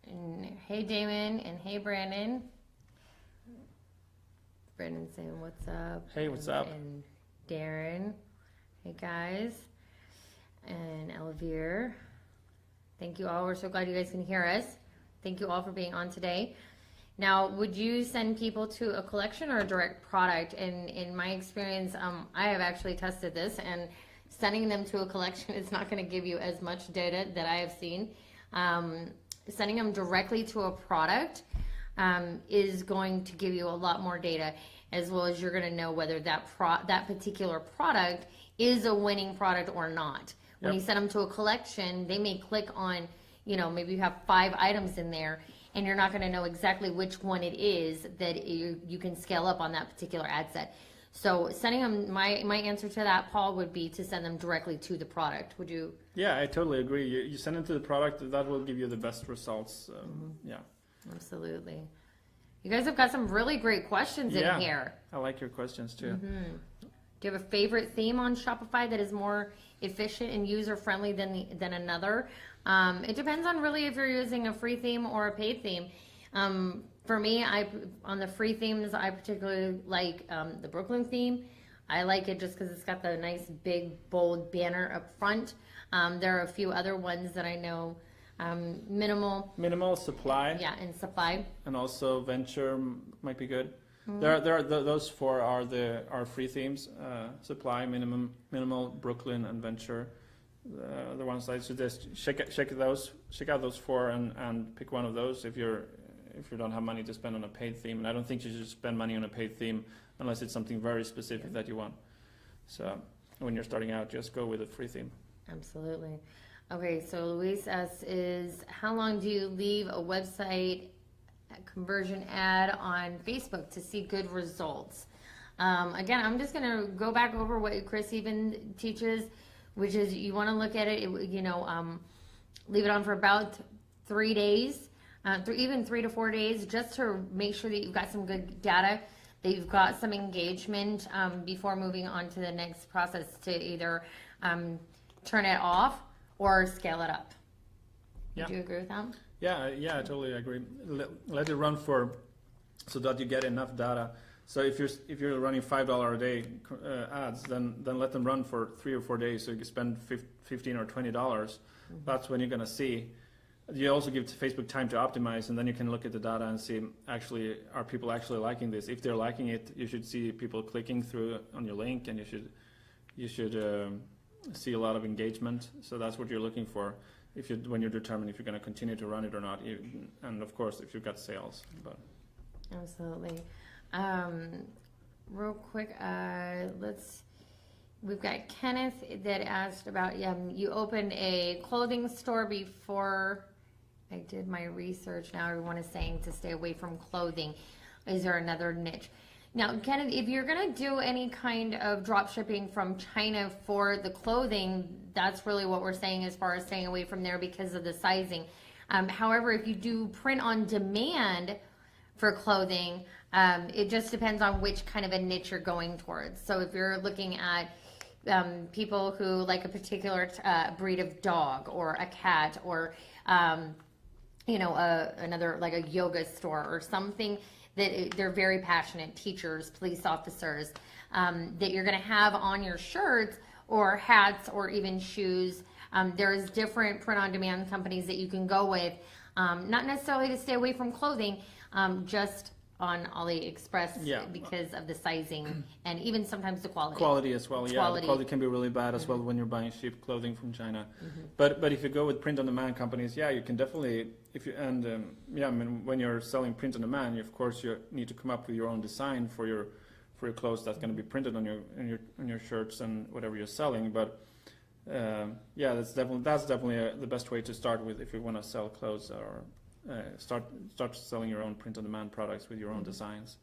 And hey Damon, and hey Brandon. Brandon saying what's up. Hey, what's up? And Darren. Hey guys. And Elvire. Thank you all. We're so glad you guys can hear us. Thank you all for being on today. Now, would you send people to a collection or a direct product? And in my experience, I have actually tested this, and sending them to a collection is not going to give you as much data that I have seen. Sending them directly to a product is going to give you a lot more data, as well as you're going to know whether that particular product is a winning product or not. When you send them to a collection, they may click on, maybe you have 5 items in there, and you're not going to know exactly which one it is that you can scale up on that particular ad set. So sending them, my answer to that, Paul, would be to send them directly to the product. Would you? Yeah, I totally agree. You send them to the product, that will give you the best results. Yeah. Absolutely. You guys have got some really great questions in here. I like your questions too. Do you have a favorite theme on Shopify that is more efficient and user-friendly than another? It depends on really if you're using a free theme or a paid theme. For me, on the free themes, I particularly like the Brooklyn theme. I like it just because it's got the nice big bold banner up front. There are a few other ones that I know. Minimal Supply. Yeah, and Supply. And also Venture might be good. Those 4 are free themes: Supply, Minimal, Brooklyn, and Venture. The ones I suggest check out those 4 and pick one of those if you don't have money to spend on a paid theme. And I don't think you should spend money on a paid theme unless it's something very specific that you want. So when you're starting out, just go with a free theme. Absolutely. Okay, so Luis asks how long do you leave a website conversion ad on Facebook to see good results? Again, I'm just going to go back over what Chris even teaches, which is you want to look at it, leave it on for about 3 days, even 3 to 4 days, just to make sure that you've got some good data, that you've got some engagement before moving on to the next process to either turn it off or scale it up. Yeah. Do you agree with that? Yeah, I totally agree. Let it run so that you get enough data. So if you're running $5 a day ads, then let them run for 3 or 4 days. So you can spend $15 or $20. That's when you're going to see. You also give Facebook time to optimize, and then you can look at the data and see are people actually liking this. If they're liking it, you should see people clicking through on your link, and you should see a lot of engagement. So that's what you're looking for when you're determining if you're going to continue to run it or not, and of course if you've got sales. But absolutely. Real quick, we've got Kenneth that asked about you opened a clothing store before. I did my research. Now everyone is saying to stay away from clothing. Is there another niche? Now, Kenneth, if you're going to do any kind of drop shipping from China for the clothing, that's really what we're saying as far as staying away from there because of the sizing. However, if you do print on demand for clothing, it just depends on which kind of a niche you're going towards. So if you're looking at people who like a particular breed of dog or a cat or, another like a yoga store or something that they're very passionate, teachers, police officers, that you're going to have on your shirts or hats or even shoes. There's different print-on-demand companies that you can go with, not necessarily to stay away from clothing, just on AliExpress because of the sizing and even sometimes the quality. Quality as well, the quality can be really bad as well when you're buying cheap clothing from China. But if you go with print-on-demand companies, you can definitely, when you're selling print-on-demand, of course you need to come up with your own design for your clothes that's going to be printed on your shirts and whatever you're selling. But that's definitely the best way to start with if you want to sell clothes or start selling your own print-on-demand products with your own designs.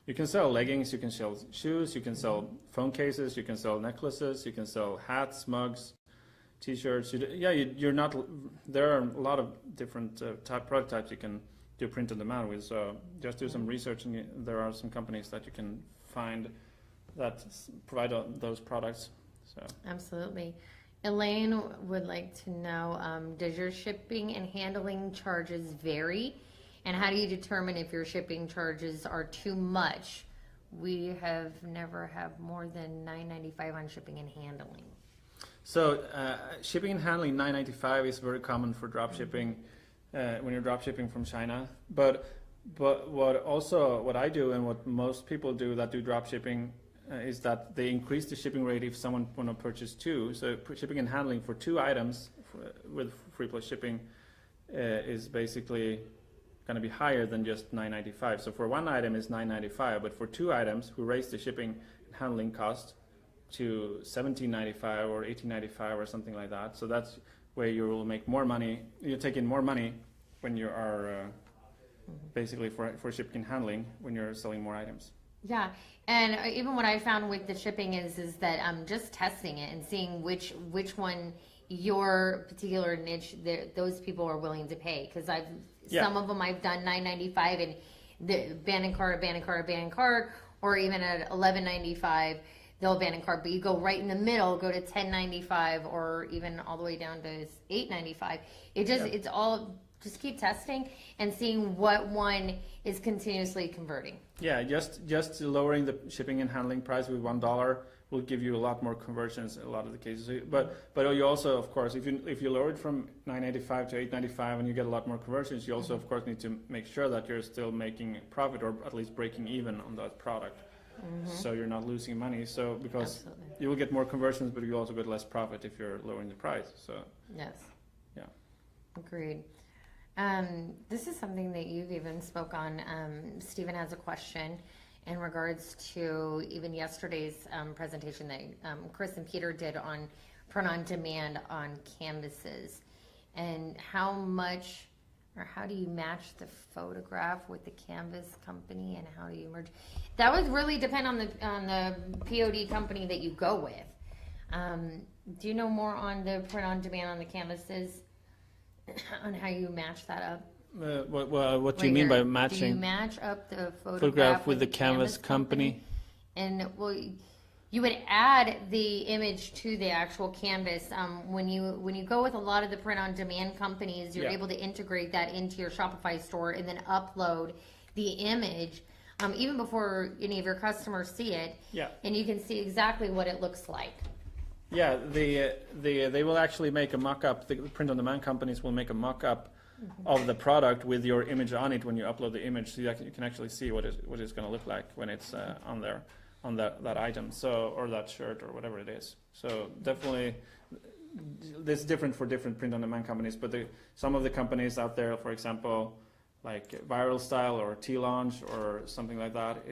You can sell leggings, you can sell shoes, you can sell phone cases, you can sell necklaces, you can sell hats, mugs, T-shirts. There are a lot of different product types you do print on demand with. So just do some research, and there are some companies that you can find that provide those products. So absolutely. Elaine would like to know, does your shipping and handling charges vary? And how do you determine if your shipping charges are too much? We have never had more than $9.95 on shipping and handling. So shipping and handling $9.95 is very common for drop shipping when you're drop shipping from China. But what I do and what most people do that do drop shipping is that they increase the shipping rate if someone want to purchase two. So shipping and handling for two items with free plus shipping is basically going to be higher than just $9.95. So for one item is $9.95, but for two items, we raise the shipping and handling cost to $17.95 or $18.95 or something like that. So that's where you will make more money. You take in more money when you are basically for shipping and handling when you're selling more items. Yeah, and even what I found with the shipping is that I'm just testing it and seeing which one your particular niche those people are willing to pay, because some of them I've done $9.95 and the abandoned cart, or even at $11.95 they'll abandon cart. But you go right in the middle, go to $10.95 or even all the way down to $8.95. It's all just keep testing and seeing what one is continuously converting. Yeah, just lowering the shipping and handling price with $1 will give you a lot more conversions in a lot of the cases. But you also, of course, if you lower it from $9.95 to $8.95 and you get a lot more conversions, you also, of course, need to make sure that you're still making a profit or at least breaking even on that product. So you're not losing money. So because Absolutely. you will get more conversions, but you also get less profit if you're lowering the price. So yes, yeah, agreed. This is something that you've even spoke on. Stephen has a question in regards to even yesterday's presentation that Chris and Peter did on print on demand on canvases, and how much or how do you match the photograph with the canvas company, and how do you merge? That would really depend on the POD company that you go with. Do you know more on the print on demand on the canvases, on how you match that up? What do you mean by matching? Do you match up the photograph with the canvas company? And you would add the image to the actual canvas. When you go with a lot of the print-on-demand companies, you're able to integrate that into your Shopify store and then upload the image even before any of your customers see it. Yeah. And you can see exactly what it looks like. Yeah, they will actually make a mock-up. The print-on-demand companies will make a mock-up of the product with your image on it when you upload the image, so you can actually see what it's going to look like when it's on there, on that item, so, or that shirt or whatever it is. So definitely, it's different for different print-on-demand companies, but some of the companies out there, for example, like Viral Style or T-Launch or something like that,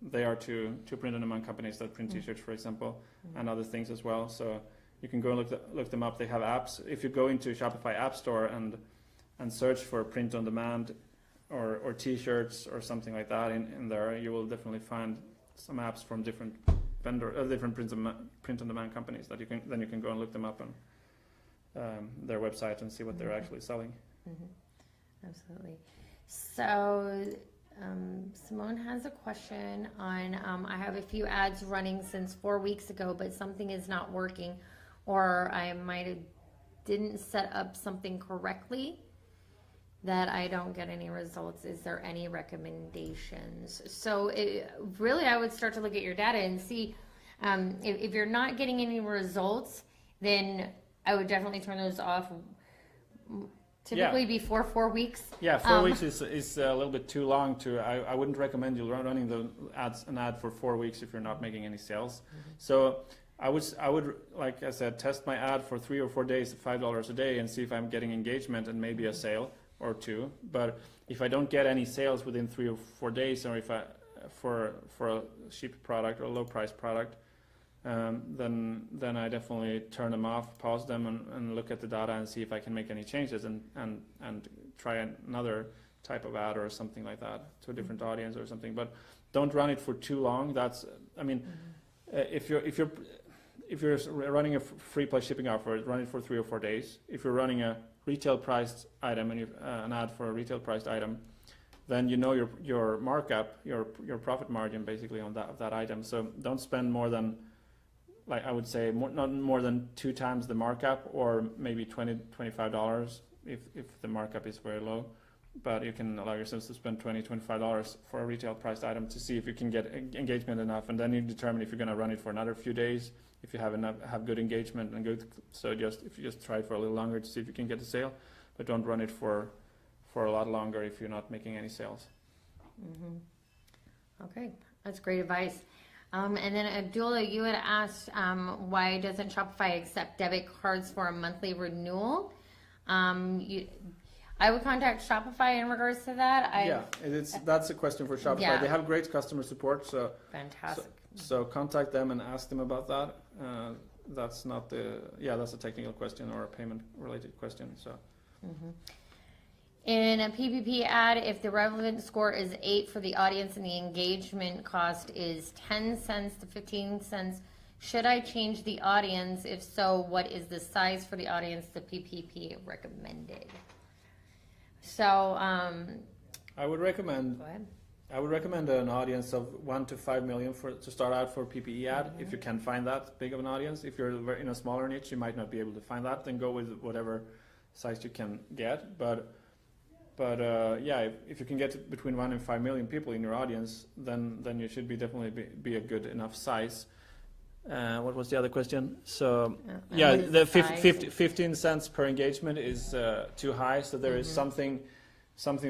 they are two print-on-demand companies that print T-shirts, for example, and other things as well. So you can go and look them up. They have apps. If you go into Shopify App Store and search for print-on-demand or T-shirts or something like that in there, you will definitely find some apps from different different print-on-demand companies that you can go and look them up on their website and see what they're actually selling. Absolutely. So Simone has a question on, I have a few ads running since 4 weeks ago, but something is not working, or I might have didn't set up something correctly that I don't get any results. Is there any recommendations? So really, I would start to look at your data and see if you're not getting any results, then I would definitely turn those off. Typically before 4 weeks. Yeah, 4 weeks is a little bit too long to. I wouldn't recommend you running an ad for 4 weeks if you're not making any sales. So I would, like I said, test my ad for 3 or 4 days at $5 a day and see if I'm getting engagement and maybe a sale or two. But if I don't get any sales within 3 or 4 days, or if for a cheap product or a low price product, then I definitely turn them off, pause them, and look at the data and see if I can make any changes and try another type of ad or something like that to a different audience or something. But don't run it for too long. If you're running a free plus shipping offer, run it for 3 or 4 days. If you're running a retail priced item and an ad for a retail priced item, then you know your markup, your profit margin basically on that item. So don't spend more than, like I would say, not more than 2 times the markup, or maybe $20-25 if the markup is very low. But you can allow yourselves to spend $20-25 for a retail priced item to see if you can get engagement enough, and then you determine if you're going to run it for another few days, if you have good engagement and good. So if you just try it for a little longer to see if you can get a sale, but don't run it for a lot longer if you're not making any sales. Okay, that's great advice. And then Abdullah, you had asked why doesn't Shopify accept debit cards for a monthly renewal? I would contact Shopify in regards to that. That's a question for Shopify. Yeah. They have great customer support, so fantastic. So contact them and ask them about that. That's a technical question or a payment related question. So. In a PPP ad, if the relevant score is 8 for the audience and the engagement cost is 10 cents to 15 cents, should I change the audience? If so, what is the size for the audience the PPP recommended? So I would recommend. Go ahead. I would recommend an audience of 1 to 5 million to start out for PPE ad. If you can find that big of an audience. If you're in a smaller niche, you might not be able to find that. Then go with whatever size you can get. But if you can get between 1 and 5 million people in your audience, then you should definitely be a good enough size. What was the other question? So the 15 cents per engagement is too high. So there is something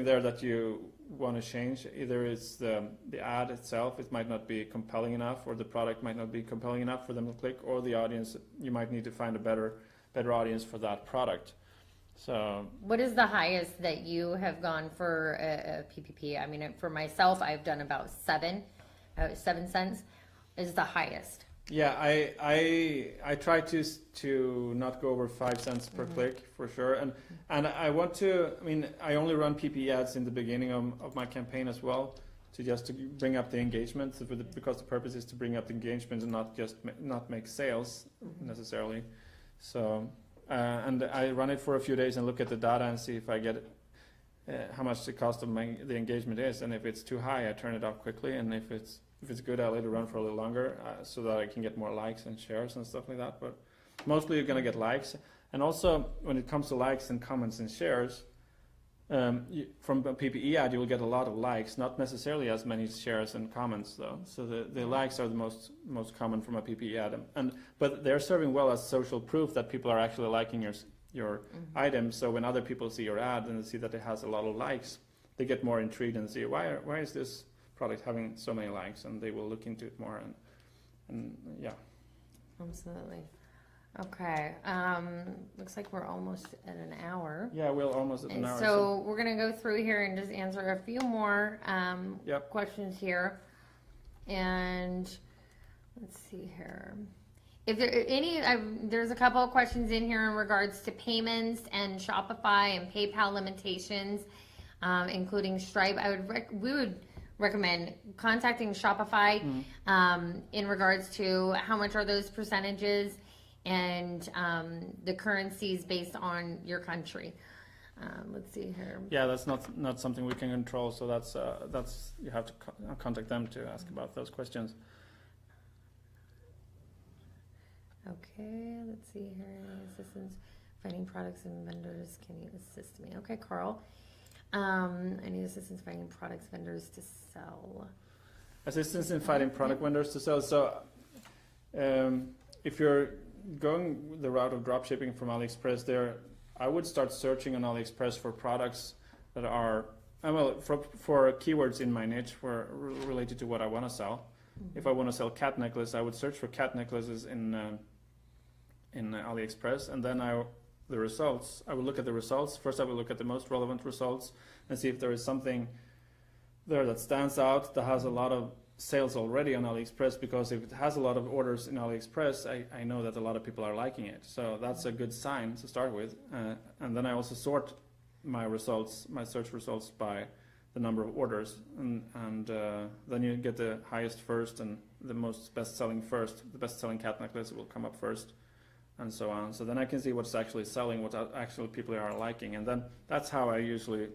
there that you want to change. Either it's the ad itself, it might not be compelling enough, or the product might not be compelling enough for them to click, or the audience, you might need to find a better audience for that product. So what is the highest that you have gone for a PPP? I mean, for myself, I've done about 7 cents is the highest. Yeah, I try to not go over 5 cents per click for sure, and I want to. I mean, I only run PPE ads in the beginning of my campaign as well, to bring up the engagement, because the purpose is to bring up the engagement and not make sales necessarily. So and I run it for a few days and look at the data and see if I get how much the cost of the engagement is, and if it's too high, I turn it off quickly, and if it's good, I'll let it run for a little longer so that I can get more likes and shares and stuff like that. But mostly you're going to get likes. And also, when it comes to likes and comments and shares, from a PPE ad, you will get a lot of likes, not necessarily as many shares and comments, though. So the likes are the most common from a PPE ad. But they're serving well as social proof that people are actually liking your item. So when other people see your ad and they see that it has a lot of likes, they get more intrigued and see, why is this product having so many likes, and they will look into it more, and yeah. Absolutely. Okay. Looks like we're almost at an hour. Yeah, we're almost at an hour. So we're going to go through here and just answer a few more questions here. And let's see here. If there are any, there's a couple of questions in here in regards to payments and Shopify and PayPal limitations, including Stripe. We would recommend contacting Shopify in regards to how much are those percentages and the currencies based on your country. Let's see here. Yeah, that's not something we can control, so that's you have to contact them to ask about those questions. Okay, let's see here. Any assistance finding products and vendors? Can you assist me? Okay, Carl. I need assistance finding products, vendors to sell. Assistance in finding product vendors to sell. So if you're going the route of dropshipping from AliExpress, I would start searching on AliExpress for products that are, for keywords in my niche related to what I want to sell. If I want to sell cat necklace, I would search for cat necklaces in AliExpress, and then I would look at the results. First, I would look at the most relevant results and see if there is something there that stands out, that has a lot of sales already on AliExpress, because if it has a lot of orders in AliExpress, I know that a lot of people are liking it. So that's a good sign to start with. And then I also sort my search results by the number of orders. And then you get the highest first and the most best-selling first. The best-selling cat necklace will come up first, and so on. So then I can see what's actually selling, what actually people are liking, and then that's how I usually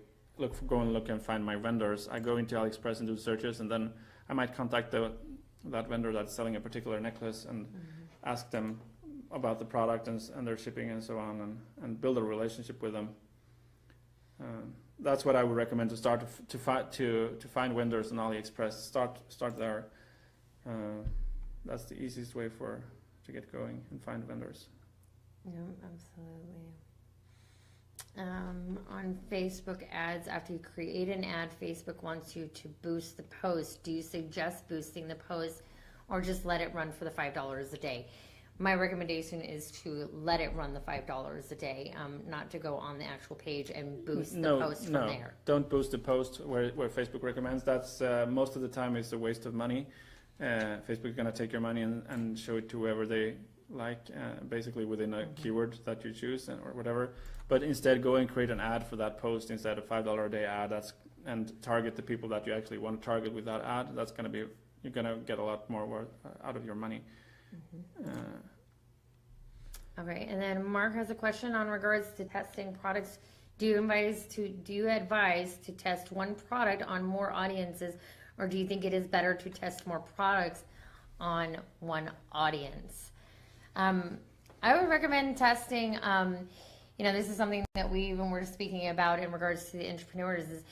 go and look and find my vendors. I go into AliExpress and do searches, and then I might contact that vendor that's selling a particular necklace and ask them about the product and their shipping and so on, and build a relationship with them. That's what I would recommend to start to find vendors on AliExpress. Start there. That's the easiest way to get going and find vendors. Yeah, absolutely. On Facebook ads, after you create an ad, Facebook wants you to boost the post. Do you suggest boosting the post or just let it run for the $5 a day? My recommendation is to let it run the $5 a day, not to go on the actual page and boost the post from there. Don't boost the post where Facebook recommends. That's most of the time it's a waste of money. Facebook is going to take your money and show it to whoever they like, basically within a keyword that you choose or whatever. But instead, go and create an ad for that post instead of $5 a day ad. And target the people that you actually want to target with that ad. That's going to be, you're going to get a lot more worth out of your money. All right, and then Mark has a question on regards to testing products. Do you advise to test one product on more audiences, or do you think it is better to test more products on one audience? I would recommend testing. This is something that we even were speaking about in regards to the entrepreneurs. Is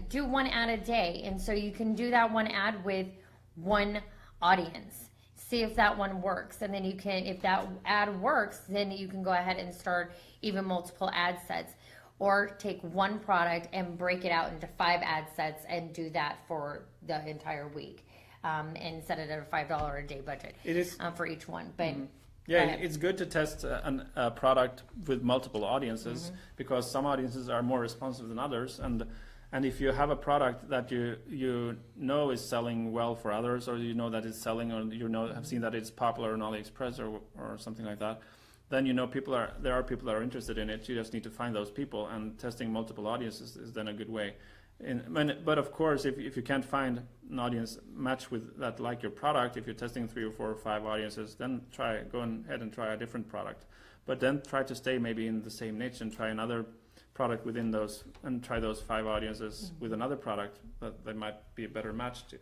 do one ad a day, and so you can do that one ad with one audience. See if that one works, and then if that ad works, then you can go ahead and start even multiple ad sets, or take one product and break it out into 5 ad sets and do that for the entire week, and set it at a $5 a day budget. It is for each one, but. Yeah, it's good to test a product with multiple audiences because some audiences are more responsive than others, and if you have a product that you know is selling well for others, or you know that it's selling, or have seen that it's popular on AliExpress or something like that, then there are people that are interested in it. You just need to find those people, and testing multiple audiences is then a good way. But of course, if you can't find an audience match with that like your product, if you're testing 3 or 4 or 5 audiences, then go ahead and try a different product. But then try to stay maybe in the same niche and try another product within those, and try those 5 audiences with another product that they might be a better match to.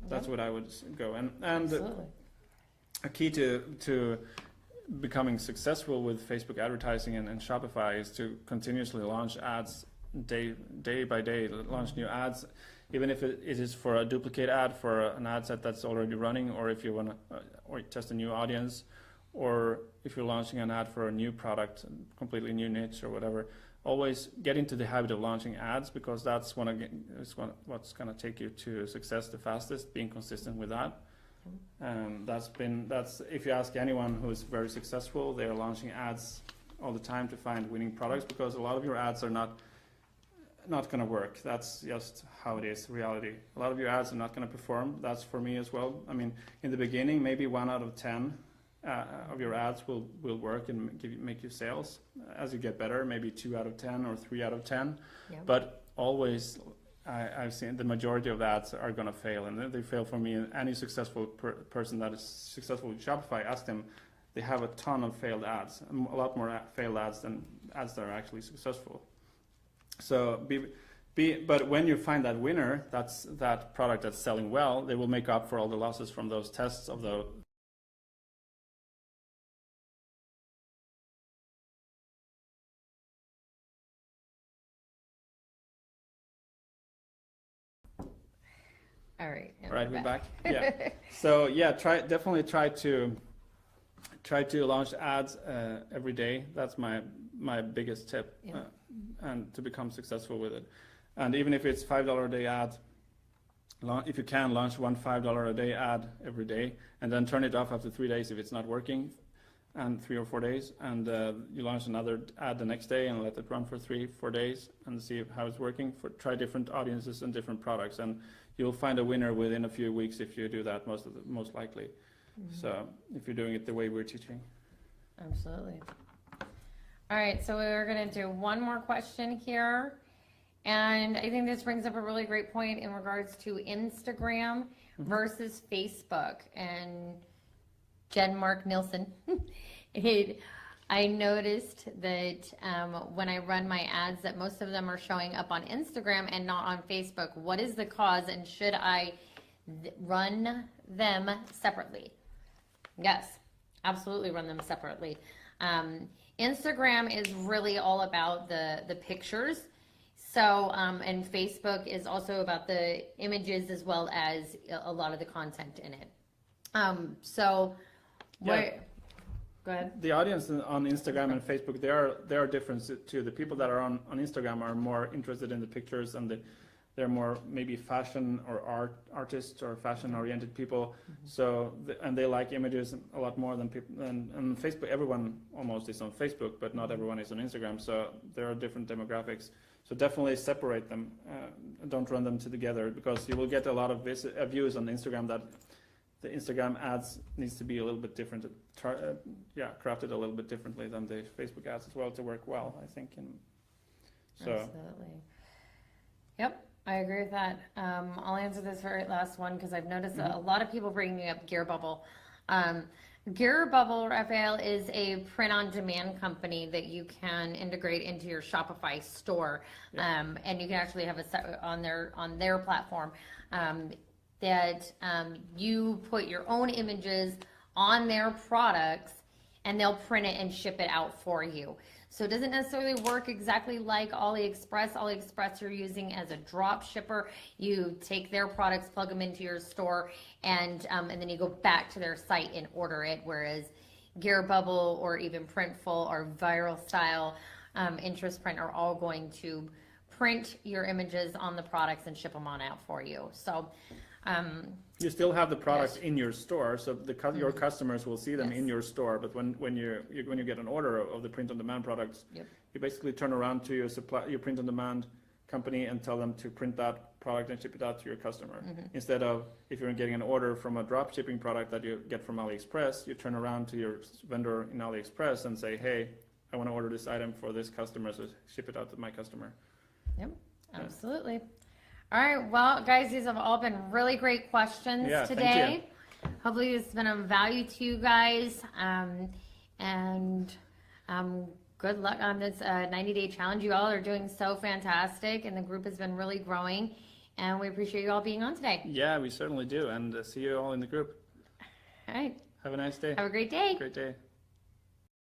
That's what I would go. And a key to becoming successful with Facebook advertising and Shopify is to continuously launch ads day by day, launch new ads, even if it is for a duplicate ad for an ad set that's already running, or if you want to or test a new audience, or if you're launching an ad for a new product, completely new niche or whatever. Always get into the habit of launching ads, because that's what's going to take you to success the fastest, being consistent with that. That's if you ask anyone who is very successful, they're launching ads all the time to find winning products, because a lot of your ads are not going to work. That's just how it is, reality. A lot of your ads are not going to perform. That's for me as well. I mean, in the beginning, maybe 1 out of 10 of your ads will work and make you sales. As you get better, maybe 2 out of 10 or 3 out of 10. Yeah. But always, I've seen the majority of ads are going to fail, and they fail for me. Any successful person that is successful with Shopify, ask them. They have a ton of failed ads, a lot more failed ads than ads that are actually successful. So but when you find that winner, that's that product that's selling well, they will make up for all the losses from those tests of the. All right. Right, we're back. Yeah. So yeah, definitely try to launch ads every day. That's my biggest tip, and to become successful with it. And even if it's $5 a day ad, if you can launch one $5 a day ad every day, and then turn it off after 3 days if it's not working, and 3 or 4 days, and you launch another ad the next day and let it run for 3-4 days and see how it's working. Try different audiences and different products, and you'll find a winner within a few weeks if you do that, most likely. So if you're doing it the way we're teaching. Absolutely. All right, so we're going to do one more question here. And I think this brings up a really great point in regards to Instagram versus Facebook. And Jen Mark Nielsen I noticed that when I run my ads that most of them are showing up on Instagram and not on Facebook. What is the cause, and should I run them separately? Yes, absolutely run them separately. Instagram is really all about the pictures. So, and Facebook is also about the images as well as a lot of the content in it. So, Yeah. Go ahead. The audience on Instagram and Facebook, they are different too. The people that are on Instagram are more interested in the pictures, and they're more maybe fashion or artists or fashion oriented people. So and they like images a lot more than people. And Facebook, everyone almost is on Facebook, but not everyone is on Instagram. So there are different demographics. So definitely separate them. Don't run them together, because you will get a lot of views on Instagram that the Instagram ads needs to be a little bit different, crafted a little bit differently than the Facebook ads as well to work well, I think. Absolutely. Yep, I agree with that. I'll answer this very last one because I've noticed a lot of people bringing up Gear Bubble. Gear Bubble, Raphael, is a print-on-demand company that you can integrate into your Shopify store, and you can actually have on their platform. That you put your own images on their products and they'll print it and ship it out for you. So it doesn't necessarily work exactly like AliExpress. AliExpress you're using as a drop shipper. You take their products, plug them into your store, and then you go back to their site and order it. Whereas Gear Bubble or even Printful or Viral Style, Interest Print are all going to print your images on the products and ship them on out for you. So you still have the products in your store, so your customers will see them in your store. But when you get an order of the print-on-demand products, you basically turn around to your print-on-demand company and tell them to print that product and ship it out to your customer. Instead of, if you're getting an order from a drop shipping product that you get from AliExpress, you turn around to your vendor in AliExpress and say, hey, I want to order this item for this customer, so ship it out to my customer. Yep, absolutely. All right, well, guys, these have all been really great questions today. Hopefully it's been of value to you guys. And good luck on this 90-day challenge. You all are doing so fantastic, and the group has been really growing. And we appreciate you all being on today. Yeah, we certainly do. And see you all in the group. All right. Have a nice day. Have a great day. Great day.